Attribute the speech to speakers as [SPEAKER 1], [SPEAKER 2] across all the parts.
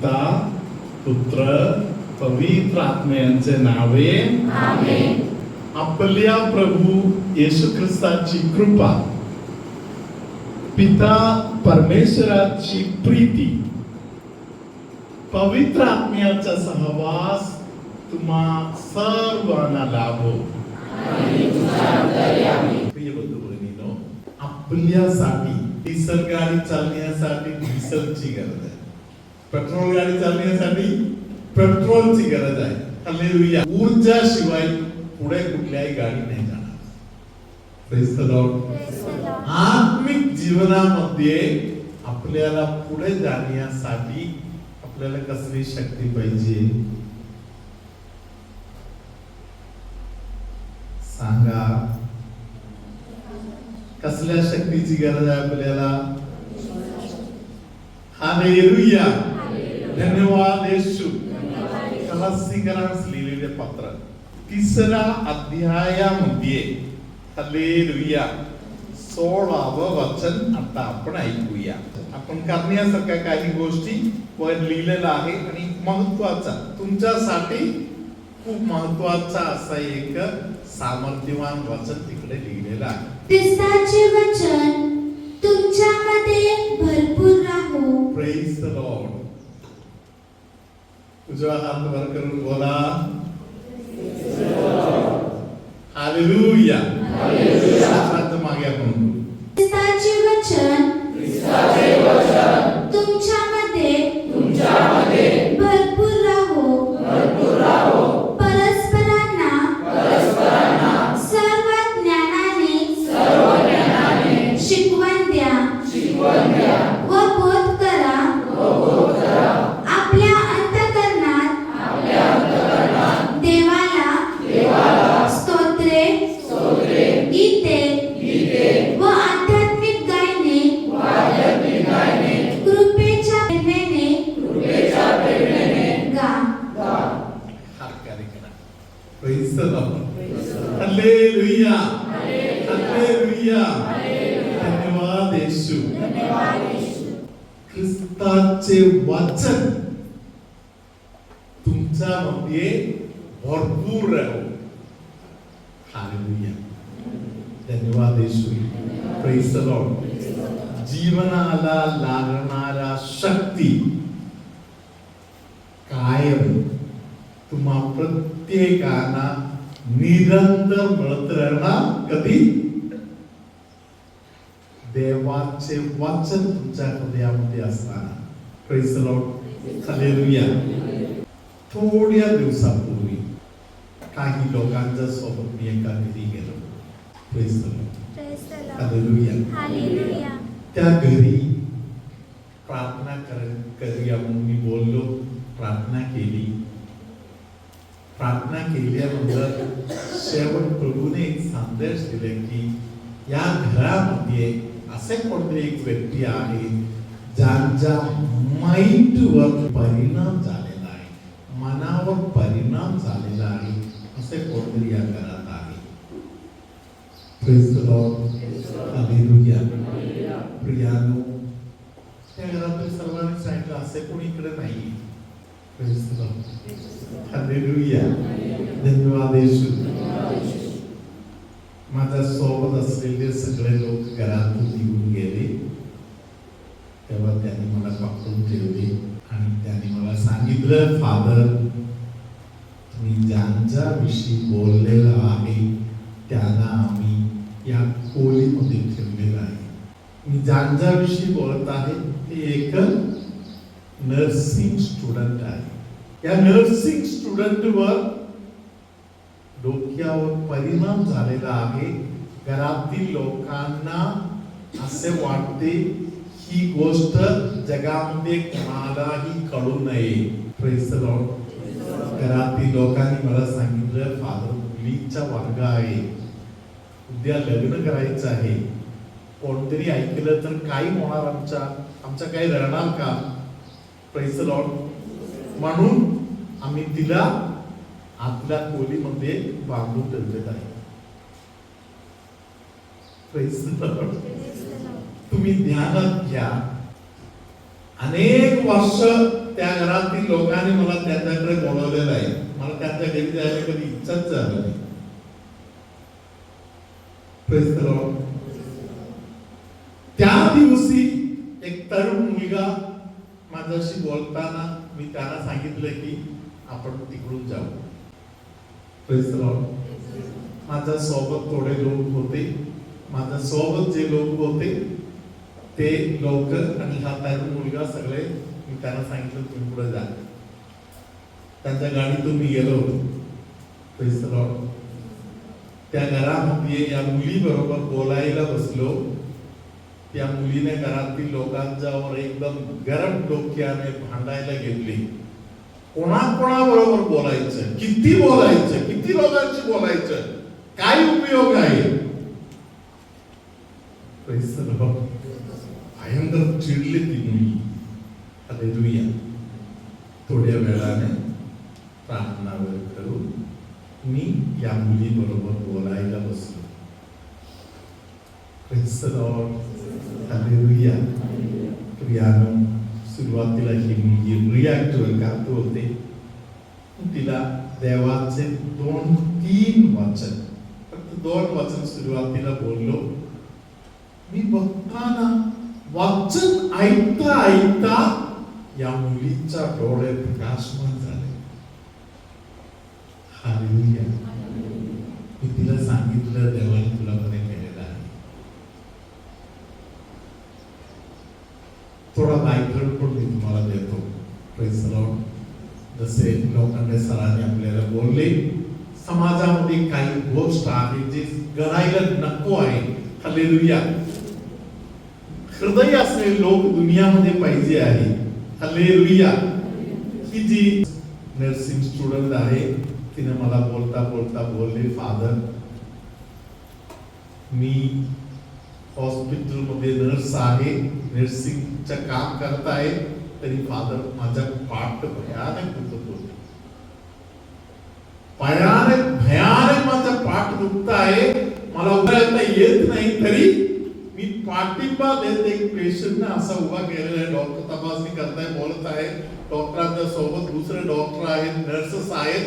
[SPEAKER 1] पिता पुत्र पवित्र आत्म्यांचे नावे
[SPEAKER 2] आमेन.
[SPEAKER 1] आपल्या प्रभू येशू ख्रिस्ताची कृपा, पिता परमेश्वराची प्रीती, पवित्र आत्म्याचा सहवास तुम्हा सर्वांना लाभो. प्रिय बंधू भगिनींनो, आपल्यासाठी डिझेल गाडी चालण्यासाठी डिझेलची गरज आहे, पेट्रोल गाडी चालण्यासाठी पेट्रोलची गरज आहे. हालेलुया. ऊर्जा शिवाय पुढे कुठल्याही गाडी नाही जाणार. Praise the Lord. आत्मिक जीवनामध्ये आपल्याला पुढे जाण्यासाठी आपल्याला कसली शक्ती पाहिजे सांगा? कसल्या शक्तीची गरज आहे आपल्याला? हालेलुया. धन्यवाद येशू. कलासिकरांस लिहिलेले पत्र 3 अध्यायामध्ये हालेलुया 16व वचन आता आपण ऐकूया. आपण करण्यासारख्या काही गोष्टी वर लिहिलेला आहे आणि महत्वाचा, तुमच्यासाठी खूप महत्वाचा असा एक सामर्थ्यवान वचन तिकडे लिहिलेलं आहे.
[SPEAKER 2] ख्रिस्ताचे वचन तुमच्यामध्ये भरपूर राहो.
[SPEAKER 1] Praise the Lord. उजवा हात वर करून बोला हालेलुया. हात मागे आपण
[SPEAKER 2] ख्रिस्ताचे वचन तुमच्यामध्ये भरपूर राहो. परस्परांना सर्व ज्ञानाने शिकवण द्या व बोध करा. आपल्या अंतःकरणात देवाला स्तोत्रे, गीते व आध्यात्मिक गायने कृपेच्या प्रेरणेने गा.
[SPEAKER 1] Praise the Lord. Hallelujah. Hallelujah. धन्यवाद येशू. ख्रिस्ताचे वचन तुमच्यामध्ये भरपूर राहो. हालेलुया. धन्यवाद येशू. Praise the Lord. जीवनाला लागणारा शक्ती कायम तुम्हा प्रत्येकाला निरंतर मिळत राहणार. कधी? देवाचे वचन तुमच्या हृदयामध्ये असताना. Praise the Lord. हालेलुया. थोड्या दिवसापूर्वी काही लोकांच्या सोबत मी एका घरी गेलो. Praise the Lord. हालेलुया. त्या घरी प्रार्थना करूया म्हणून मी बोललो. प्रार्थना केल्यानंतर शेवट प्रभूने एक संदेश दिले की या घरामध्ये असे कोणते एक व्यक्ती आहे ज्यांच्या माइंडवर परिणाम झालेला आहे, मनावर परिणाम झालेला आहे, असे कोणतरी या घरात आहे. Praise the Lord. हालेलुया. प्रियानो, त्या घरातील सर्वांनी सांगितलं असे कोणी इकडे नाही. Praise the Lord. हालेलुया. धन्यवाद येशू. माझ्या सोबत असलेले सगळे लोक घरातून निघून गेले. तेव्हा त्यांनी मला पकडून ठेवले आणि त्यांनी मला सांगितलं, फादर तुम्ही ज्यांच्या विषयी बोललेला आहे त्यांना आम्ही या खोलीमध्ये ठेवलेलं आहे. मी ज्यांच्या विषयी बोलत आहे ते एक नर्सिंग स्टुडंट आहे. या नर्सिंग स्टुडंटवर डोक्यावर परिणाम झालेला आहे. घरातील लोकांना असे वाटते ही गोष्ट जगामध्ये कोणालाही कळू नये. Praise the Lord. घरातील लोकांनी मला सांगितलं, फादर मुलीचा वर्ग आहे, उद्या लग्न करायचं आहे, कोणतरी ऐकलं तर काय होणार, आमचा काही राहणार का? Praise the Lord. म्हणून आम्ही तिला आतल्या खोलीमध्ये बांधून ठेवलेत आहे. Praise the Lord. तुम्ही ध्यानात घ्या, अनेक वर्ष त्या घरातील लोकांनी मला त्यांच्याकडे बोलवलेलं आहे. मला त्यांच्या घरी जायला कधी इच्छाच झाली नाही. Praise the Lord. त्या दिवशी एक तरुण मुलगा माझ्याशी बोलताना मी त्याला सांगितलं की आपण तिकडून जाऊ. Praise the Lord. माझ्या सोबत थोडे लोक होते. माझ्या सोबत जे लोक होते ते लोक आणि हा तरुण मुलगा सगळे मी त्यांना सांगितलं तुम्ही पुढे जा. त्यांच्या गाडीतून मी गेलो होतो. Praise the Lord. त्या घरामध्ये या मुली बरोबर बोलायला बसलो. त्या मुलीने घरातील लोकांच्यावर एकदम गरम डोक्याने भांडायला घेतली. कोणाबरोबर बोलायचं, किती बोलायचं, किती लोकांशी बोलायचं, काय उपयोग आहे. Praise the Lord. भयंकर चिडली ती मुली. हालेलुया. थोड्या वेळाने प्रार्थना करून मी या मुली बरोबर बोलायला बसलो. Praise the Lord. हालेलुया. प्रियानो, सुरुवातीला ही मुलगी रिॲक्ट करत होते. तिला देवाचे 2-3 वचन, फक्त 2 वचन सुरुवातीला बोललो. मी बघताना वचन ऐकता ऐकता या मुलीचा डोळे प्रकाशमान झाले. हालेलुया. मी तिला सांगितलं देवाने तुला बरे केलेलं आहे. थोडा बॅकग्राऊंड पण मी तुम्हाला देतो. Praise the Lord. जसे लोखंडे सरांनी आपल्याला बोलले, समाजामध्ये काही गोष्ट आहे जे करायला नको आहे. हालेलुया. हृदय असलेले लोक दुनियामध्ये पाहिजे आहे. हालेलुया. ही जी नर्सिंग स्टुडंट आहे तिने मला बोलता बोलता बोलले, फादर मी हॉस्पिटलमध्ये नर्स आहे, नर्सिंगचं काम करत आहे, तरी फादर माझ्या पाठ भयानक दुखत होते. भयानक माझा पाठ दुखत आहे. मला उभा राहता येत नाही, तरी मी पाठिंबा देत एक पेशंटने असा उभा केलेला आहे. डॉक्टर तपासणी करताय, बोलत आहे. डॉक्टरांच्या सोबत दुसरे डॉक्टर आहेत, नर्सेस आहेत,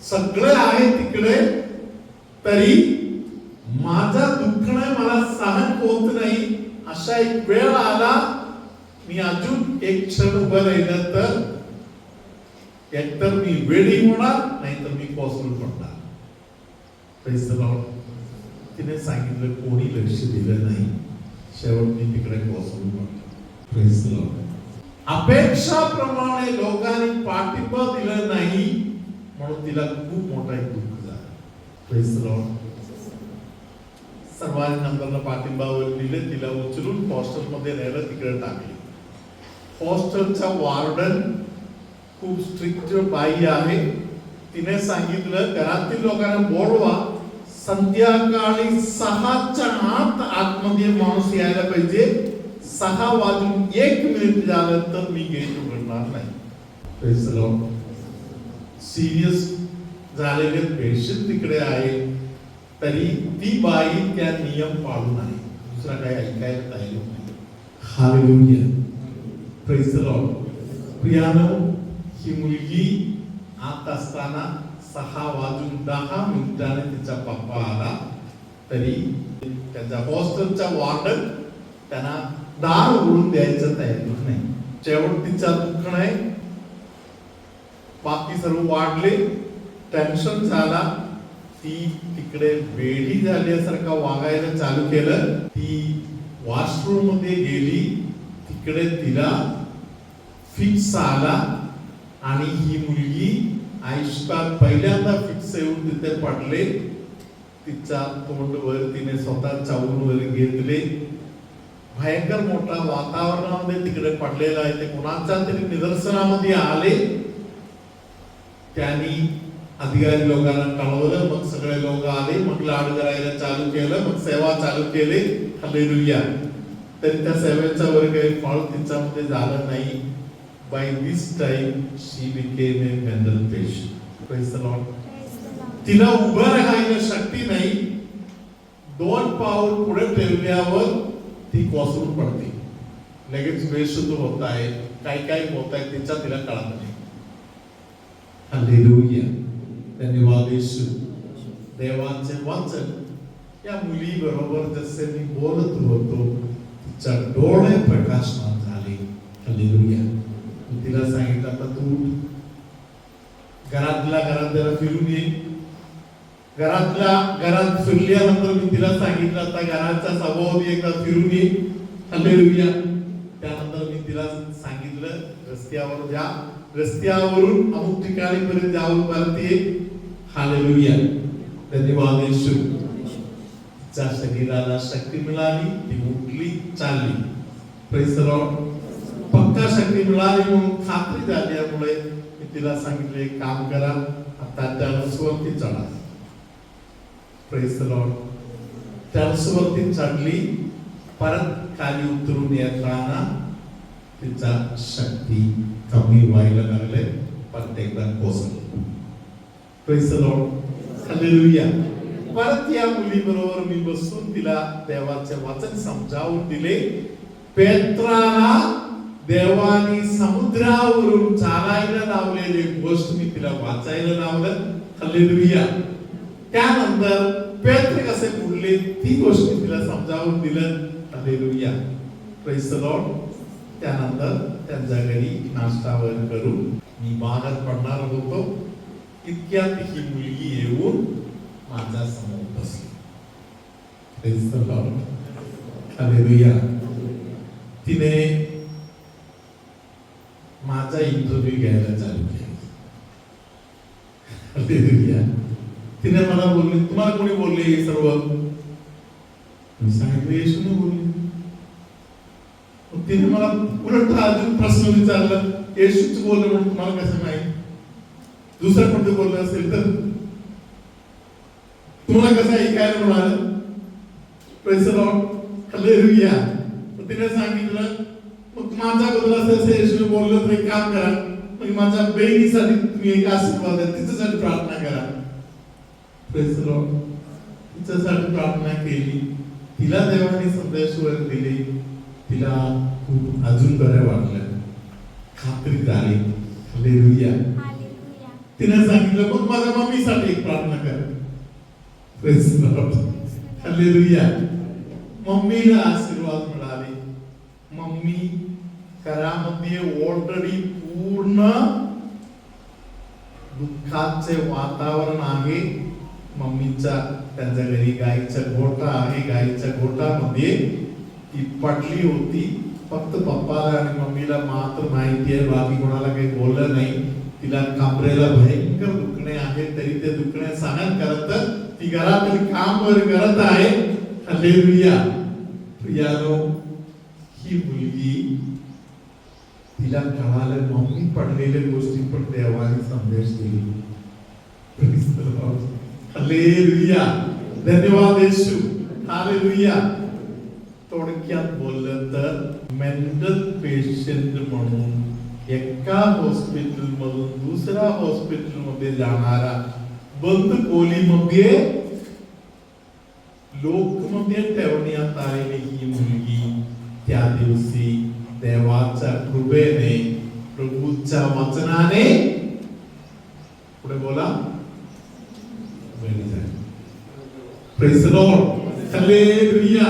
[SPEAKER 1] सगळे आहेत तिकडे, तरी माझा दुखणं मला सहन होत नाही. अशा एक वेळ आला, मी अजून एक क्षण उभं राहिलं तर एकतर मी वेळी होणार, नाही तर मी कोसळून पडणार. Praise the Lord. तिने सांगितलं, कोणी लक्ष दिलं नाही, शेवट मी तिकडे कोसळून पडलो. Praise the Lord. अपेक्षाप्रमाणे लोकांनी पाठिंबा दिलं नाही, म्हणून तिला खूप मोठा एक दुःख झाला. Praise the Lord. सर्वांनी नंतरला पाठिंबावर दिले. तिला उचलून हॉस्टेलमध्ये नेलं, तिकडे टाकले. हॉस्टेलचा वार्डन खूप स्ट्रिक्ट बाई आहे. तिने सांगितलं, घरातील लोकांना बोलवा, संध्याकाळी 6च्या आत आतमध्ये माणूस यायला पाहिजे. 6:01 झालं तर मी गेट उघडणार नाही. Praise the Lord. सिरियस झालेले पेशंट तिकडे आहे, तरी ती बाई त्या नियम पाळून आहे. दुसरा काही ऐकायला तयार नाही. हालेलुया. Praise the lord. प्रियानो, ही मुलगी आत असताना 6:10 तिचा पप्पा आला, तरी त्याच्या हॉस्टेलचा वार्डन त्यांना दार उघडून द्यायचं तयार नाही. शेवट तिचा दुखणं आहे, बाकी सर्व वाढले, टेन्शन झाला. ती तिकडे वेडी झाल्यासारखा वागायला चालू केलं. ती वॉशरूम मध्ये गेली, तिकडे तिला फिक्स आला आणि ही मुलगी आयुष्यात पहिल्यांदा फिक्स येऊन तिथे पडले. तिचा तोंडवर तिने स्वतः चावून वर घेतले. भयंकर मोठा वातावरणामध्ये तिकडे पडलेला आहे. ते कोणाच्या तरी निदर्शनामध्ये आले. त्यांनी अधिकारी लोकांना कळवलं, मग सगळे लोक आले, मग लाड करायला चालू केलं, मग सेवा चालू केली. हालेलुया. तरी त्या सेवेचा वर काही फळ तिच्यामध्ये झालं नाही. By this time she became a mental patient. Praise the Lord. तिला उभं राहायला शक्ती नाही. 2 पाऊल पुढे ठेवल्यावर ती कोसळून पडते. लगेच बेशुद्ध होत आहे, काही काही होत आहे त्याच्या तिला कळत नाही. हालेलुया. धन्यवाद येशू. देवाचे वचन या मुली बरोबर जसे मी बोलत होतो तिच्या डोळे प्रकाशमान झाले. हालेलुया. मी तिला सांगितलं आता तू घरात जरा फिरून ये. घरात फिरल्यानंतर मी तिला सांगितलं आता घराच्या सभोवती एकदा फिरून ये. हालेलुया. त्यानंतर मी तिला सांगितलं रस्त्यावर जा, रस्त्यावरून अमुक ठिकाणी पर्यंत जाऊन परत ये. हालेलुया. धन्यवाद येशू. तिच्या शरीराला शक्ती मिळाली, ती उठली, चालली. Praise the Lord. पक्का शक्ती मिळाली म्हणून खात्री झाल्यामुळे मी तिला सांगितलं एक काम करा, आता टर्न्सवरती चढा. Praise the Lord. टर्न्सवरती चढली, परत खाली उतरून येताना तिचा शक्ती कमी व्हायला लागले, परत एकदा कोसळली. Praise the Lord. हालेलुया. परत या मुली बरोबर मी बसून तिला देवाचे वचन समजावून दिले. पेत्राला देवानी समुद्रावरून चालायला लावलेली गोष्ट मी तिला वाचायला लावलं. हालेलुया. त्यानंतर पेत्र कसे बुडले ती गोष्ट तिला समजावून दिलं. हालेलुया. Praise the Lord. त्यानंतर त्यांच्या घरी नाश्ता वगैरे करून मी बाहेर पडणार होतो, इतक्यात ही मुलगी येऊन माझ्या समोर बसली. Praise the Lord. हालेलुया. तिने माझा इंटरव्ह्यू घ्यायला चालू केला. हालेलुया. तिने मला बोलली, तुम्हाला कोणी बोलले हे सर्व? मी सांगितलं येशूने बोलले. तिने मला उलट अजून प्रश्न विचारला, येशूच बोलले म्हणून तुम्हाला कसं माहिती? दुसरं कोणते बोललं असेल तर तुम्हाला कसं ऐकायला मिळालं? Praise the Lord. हालेलुया. तिने सांगितलं मग माझ्या बद्दल असं येशूने बोललं तर एक काम करा, मग माझ्या बहिणीसाठी तुम्ही एक आशीर्वाद आहे तिच्यासाठी प्रार्थना करा. Praise the Lord. तिच्यासाठी प्रार्थना केली, तिला देवाने संदेश वगैरे दिले, तिला खूप अजून बरं वाटलं, खात्री झाली. हालेलुया. तिने सांगितलं मग माझ्या मम्मीसाठी एक प्रार्थना कर. Praise the Lord. हालेलुया. मम्मीला आशीर्वाद मिळाले. मम्मी घरामध्ये ऑलरेडी पूर्ण दुःखाचे वातावरण आहे. मम्मीचा त्यांच्या घरी गाईचा गोठा आहे, गाईच्या गोठामध्ये ती पडली होती. फक्त पप्पाला आणि मम्मीला मात्र माहिती आहे, बाकी कोणाला काही बोललं नाही. तिला कमरेला भयंकर दुखणे आहे, तरी ते दुखणे सहन करत ती घरातील काम वगैरे करत आहे. हालेलुया. प्रियानो, ही मुलगी तिला कळालं मम्मी पडलेल्या गोष्टी पण देवाने संदेश दिली. Praise the Lord. हालेलुया. धन्यवाद येशू. हालेलुया. थोडक्यात बोललं तर मेंटल पेशंट म्हणून एका हॉस्पिटल मधून दुसऱ्या हॉस्पिटल मध्ये जाणारा बंद खोलीमध्ये लोकमध्ये ठेवण्यात आलेली ही मुलगी त्या दिवशी देवाच्या कृपेने, प्रभूच्या वचनाने पुढे बोला बरी झाली. Praise the Lord. Hallelujah.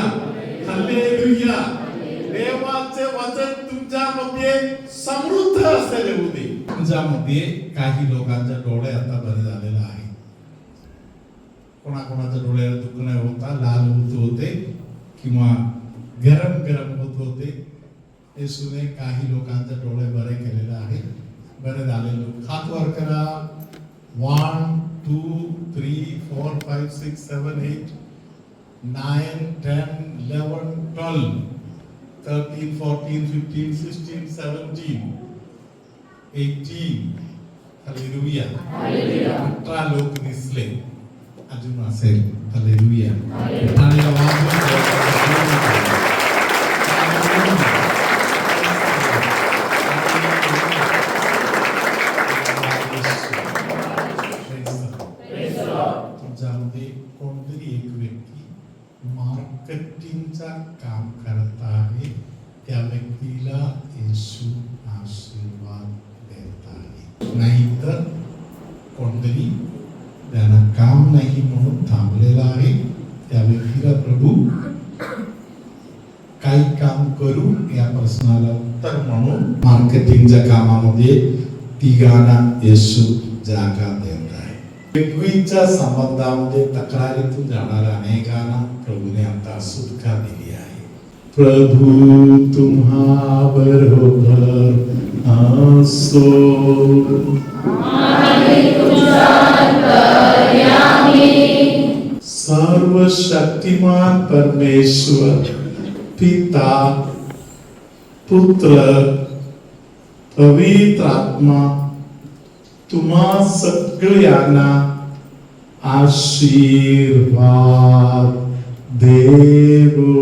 [SPEAKER 1] Hallelujah. देवाचे वचन तुमच्यामध्ये समृद्ध असेल होते. तुमच्यामध्ये काही लोकांच्या डोळे आता बरे झालेले आहे. कोणाकोणाच्या डोळ्याला दुखणं होता, लाल होत होते किंवा गरम होत होते. येशूने काही लोकांचे डोळे बरे केलेले आहे. बरे झालेले लोक हात वर करा. 1 2 3 4 5 6 7 8 9 10 11 12 13 14 15 16 17 18. हालेलुया. 18 लोक दिसले. अजून असेल. हालेलुया. तुमच्यामध्ये कोणतरी एक व्यक्ती मार्केटिंगचा काम करत आहे. त्या व्यक्ती नाहीतर कोणतरी त्यांना काम नाही म्हणून थांबलेला आहे, त्या व्यक्तीला प्रभू काही काम करू या प्रश्नाला उत्तर म्हणून मार्केटिंगच्या कामामध्ये तिघांना येशू जागा देत आहे. एकवीच्या संबंधामध्ये तक्रारीतून जाणाऱ्या अनेकांना प्रभूने आता सुटका दिली आहे. प्रभू तुम्हा बरोबर असो. सर्वशक्तिमान परमेश्वर पिता पुत्र पवित्र आत्मा तुम्हा सगळ्यांना आशीर्वाद देवो.